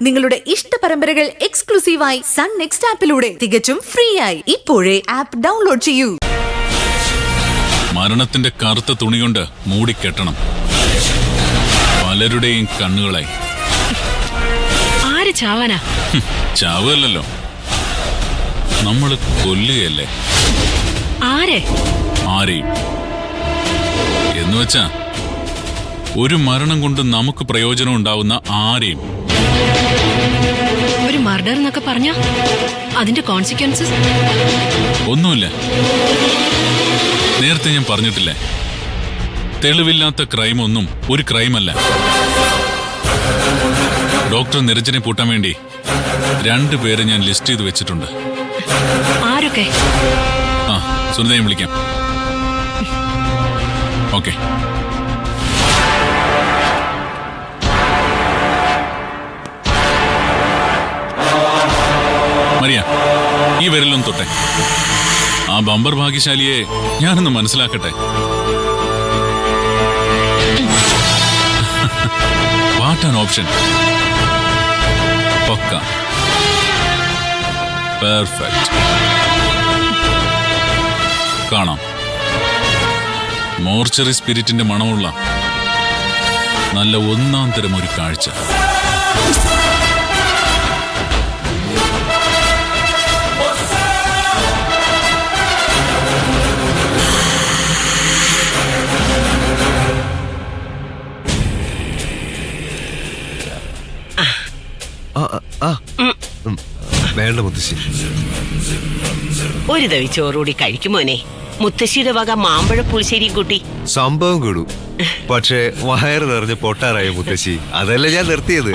നിങ്ങളുടെ ഇഷ്ട പരമ്പരകൾ എക്സ്ക്ലൂസീവായി സൺ നെക്സ്റ്റ് ആപ്പിലൂടെ തികച്ചും ഫ്രീ ആയി ഇപ്പോഴേ ആപ്പ് ഡൗൺലോഡ് ചെയ്യൂ. മരണത്തിന്റെ കറുത്ത തുണി കൊണ്ട് മൂടിക്കെട്ടണം പലരുടെയും കണ്ണുകളായി. ആര് ചാവാനാ? ചാവുകയല്ലോ, നമ്മള് കൊല്ലുകയല്ലേ. ആരെ? ആരെയും എന്നുവെച്ചാ ഒരു മരണം കൊണ്ട് നമുക്ക് പ്രയോജനം ഉണ്ടാവുന്ന ആരെയും. ഒരു മർഡർ എന്നൊക്കെ പറഞ്ഞ അതിന്റെ കോൺസിക്വൻസസ് ഒന്നുമില്ല. നേരത്തെ ഞാൻ പറഞ്ഞിട്ടില്ലേ, തെളിവില്ലാത്ത ക്രൈം ഒന്നും ഒരു ക്രൈമല്ല. ഡോക്ടർ നിരഞ്ജനെ പൂട്ടാൻ വേണ്ടി 2 പേരെ ഞാൻ ലിസ്റ്റ് ചെയ്ത് വെച്ചിട്ടുണ്ട്. ആരൊക്കെ? ആ, സുനിതയെ വിളിക്കാം. ഓക്കെ. മരിയ, ഈ വിരലൊന്ന് തൊട്ടെ. ആ ബമ്പർ ഭാഗ്യശാലിയെ ഞാനൊന്ന് മനസ്സിലാക്കട്ടെ. What an option. പക്ക പെർഫെക്റ്റ്. കാണാം. മോർച്ചറി സ്പിരിറ്റിന്റെ മണമുള്ള നല്ല ഒന്നാം തരം ഒരു കാഴ്ച. വേണ്ട മുത്തശ്ശി, ഒരു തവി ചോറുകൂടി കഴിക്കുമോനെ. മുത്തശ്ശിയുടെ വക മാമ്പഴ പുളിശ്ശേരി കൂട്ടി. സംഭവം കൂടും, പക്ഷേ വയറ് നിറഞ്ഞ് പൊട്ടാറായ മുത്തശ്ശി, അതല്ലേ ഞാൻ നിർത്തിയത്.